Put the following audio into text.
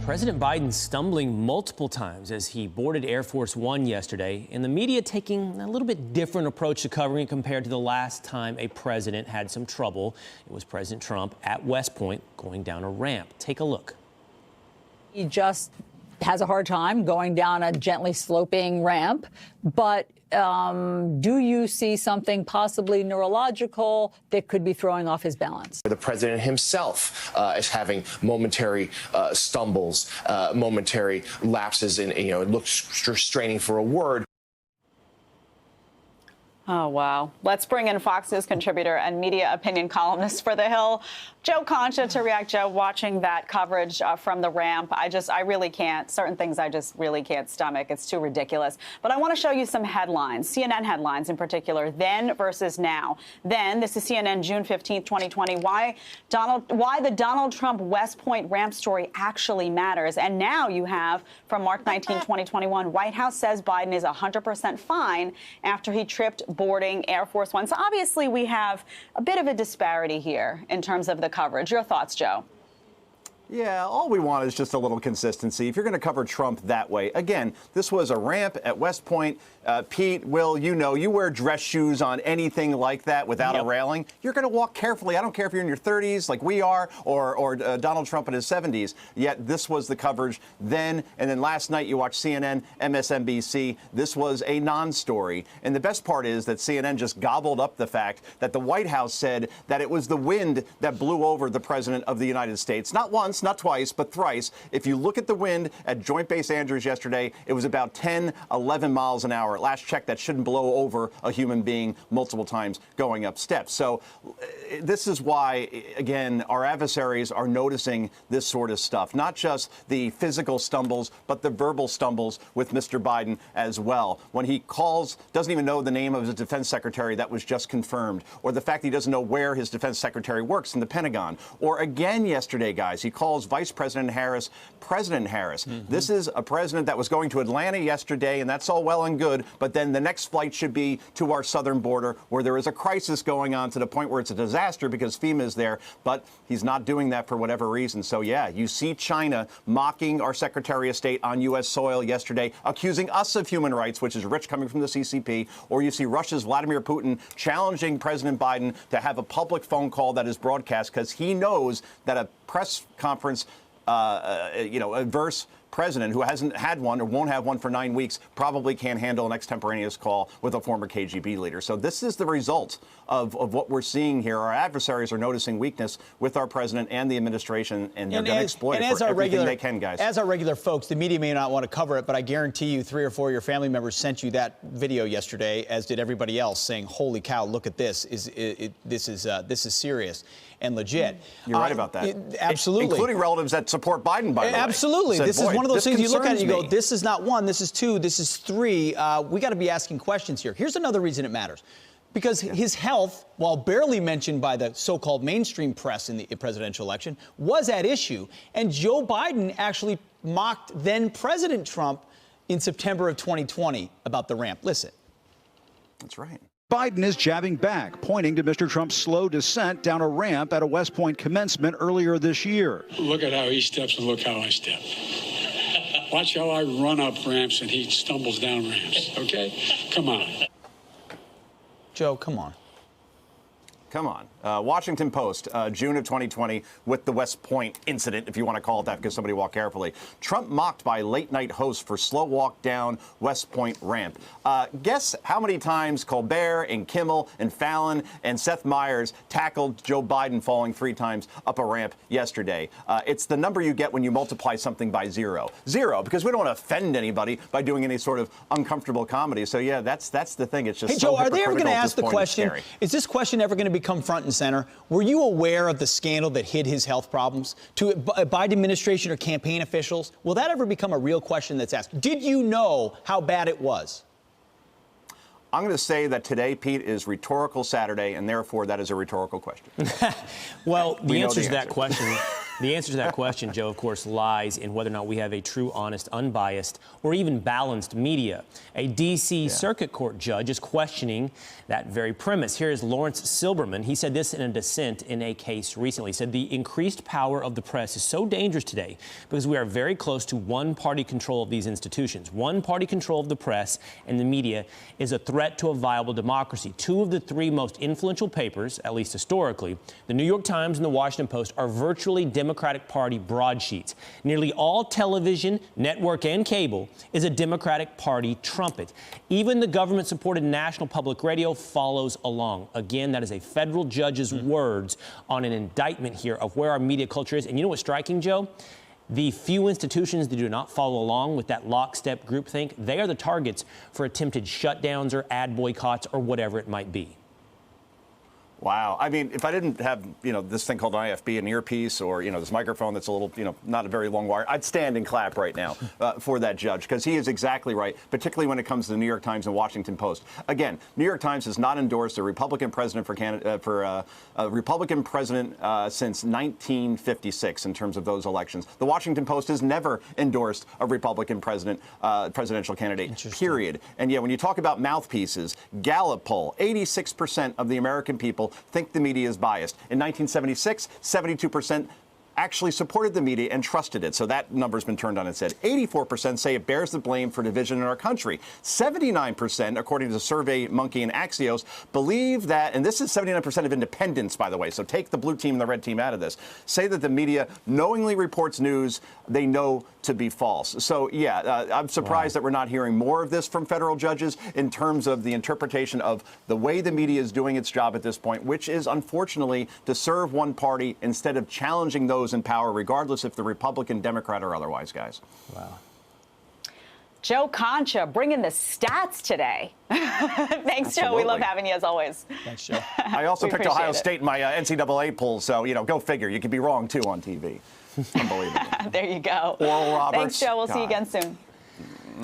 President Biden stumbling multiple times as he boarded Air Force One yesterday, and the media taking a little bit different approach to covering it compared to the last time a president had some trouble. It was President Trump at West Point going down a ramp. Take a look. He just has a hard time going down a gently sloping ramp, but do you see something possibly neurological that could be throwing off his balance? The president himself is having momentary stumbles, momentary lapses in, looks straining for a word. Oh, wow. Let's bring in Fox News contributor and media opinion columnist for The Hill, Joe Concha, to react. Joe, watching that coverage from the ramp, I really can't. Certain things I just really can't stomach. It's too ridiculous. But I want to show you some headlines, CNN headlines in particular, then versus now. Then, this is CNN, June 15th, 2020, why the Donald Trump West Point ramp story actually matters. And now you have, from March 19, 2021, White House says Biden is 100% fine after he tripped boarding Air Force One. So obviously we have a bit of a disparity here in terms of the coverage. Your thoughts, Joe? Yeah, all we want is just a little consistency. If you're going to cover Trump that way, again, this was a ramp at West Point. Pete, Will, you wear dress shoes on anything like that without a railing. You're going to walk carefully. I don't care if you're in your 30s like we are or Donald Trump in his 70s. Yet this was the coverage then. And then last night you watched CNN, MSNBC. This was a non-story. And the best part is that CNN just gobbled up the fact that the White House said that it was the wind that blew over the president of the United States. Not once, not twice, but thrice. If you look at the wind at Joint Base Andrews yesterday, it was about 10, 11 miles an hour. At last check, that shouldn't blow over a human being multiple times going up steps. So this is why, again, our adversaries are noticing this sort of stuff, not just the physical stumbles, but the verbal stumbles with Mr. Biden as well. When he calls, doesn't even know the name of his defense secretary that was just confirmed, or the fact that he doesn't know where his defense secretary works in the Pentagon. Or again yesterday, guys, he calls Vice President Harris President Harris. This is a president that was going to Atlanta yesterday, and that's all well and good, but then the next flight should be to our southern border where there is a crisis going on to the point where it's a disaster because FEMA is there, but he's not doing that for whatever reason. So, yeah, you see China mocking our Secretary of State on U.S. soil yesterday, accusing us of human rights, which is rich coming from the CCP, or you see Russia's Vladimir Putin challenging President Biden to have a public phone call that is broadcast because he knows that a press conference, adverse president who hasn't had one or won't have one for 9 weeks probably can't handle an extemporaneous call with a former KGB leader. So this is the result of what we're seeing here. Our adversaries are noticing weakness with our president and the administration, and they're going to exploit it for everything they can, guys. As our regular folks, the media may not want to cover it, but I guarantee you 3 or 4 of your family members sent you that video yesterday, as did everybody else, saying, holy cow, look at this. This is serious and legit. You're right about that. Absolutely. Including relatives that support Biden, by the way. Absolutely. Said, this is one of those things you look at and you go, me. this is not one, this is two, this is three. We got to be asking questions here. Here's another reason it matters. Because his health, while barely mentioned by the so-called mainstream press in the presidential election, was at issue. And Joe Biden actually mocked then President Trump in September of 2020 about the ramp. Listen. That's right. Biden is jabbing back, pointing to Mr. Trump's slow descent down a ramp at a West Point commencement earlier this year. Look at how he steps and look how I step. Watch how I run up ramps and he stumbles down ramps, okay? Come on. Joe, come on. Come on. Washington Post, June of 2020, with the West Point incident, if you want to call it that, because somebody walked carefully. Trump mocked by late-night host for slow walk down West Point ramp. Guess how many times Colbert and Kimmel and Fallon and Seth Meyers tackled Joe Biden falling 3 times up a ramp yesterday? It's the number you get when you multiply something by 0. 0, because we don't want to offend anybody by doing any sort of uncomfortable comedy. So, yeah, that's the thing. It's just Hey, Joe, so are they ever going to ask the question, is this question ever going to become front and center? Were you aware of the scandal that hid his health problems to a Biden administration or campaign officials? Will that ever become a real question that's asked? Did you know how bad it was? I'm going to say that today, Pete, is Rhetorical Saturday, and therefore that is a rhetorical question. Well, the answer to that question The answer to that question, Joe, of course, lies in whether or not we have a true, honest, unbiased, or even balanced media. A D.C. Circuit Court judge is questioning that very premise. Here is Lawrence Silberman. He said this in a dissent in a case recently. He said the increased power of the press is so dangerous today because we are very close to one-party control of these institutions. One-party control of the press and the media is a threat to a viable democracy. Two of the three most influential papers, at least historically, the New York Times and the Washington Post, are virtually Democratic Party broadsheets. Nearly all television, network, and cable is a Democratic Party trumpet. Even the government-supported National Public Radio follows along. Again, that is a federal judge's words on an indictment here of where our media culture is. And you know what's striking, Joe? The few institutions that do not follow along with that lockstep groupthink, they are the targets for attempted shutdowns or ad boycotts or whatever it might be. Wow. I mean, if I didn't have, this thing called an IFB, an earpiece, or, this microphone that's a little, not a very long wire, I'd stand and clap right now for that judge, because he is exactly right, particularly when it comes to the New York Times and Washington Post. Again, New York Times has not endorsed a Republican president for Canada, a Republican president since 1956 in terms of those elections. The Washington Post has never endorsed a Republican presidential candidate, period. And yeah, when you talk about mouthpieces, Gallup poll, 86% of the American people think the media is biased. In 1976, 72% actually supported the media and trusted it. So that number's been turned on its head. 84% say it bears the blame for division in our country. 79%, according to Survey Monkey and Axios, believe that, and this is 79% of independents, by the way, so take the blue team and the red team out of this, say that the media knowingly reports news they know to be false. So, yeah, I'm surprised that we're not hearing more of this from federal judges in terms of the interpretation of the way the media is doing its job at this point, which is, unfortunately, to serve one party instead of challenging those in power, regardless if they're Republican, Democrat, or otherwise, guys. Wow. Joe Concha bringing the stats today. Thanks, Joe. We love having you as always. Thanks, Joe. I also picked Ohio it. State in my NCAA poll, so, go figure. You could be wrong, too, on TV. Unbelievable. There you go. Oral Roberts. Thanks, Joe. We'll see you again soon.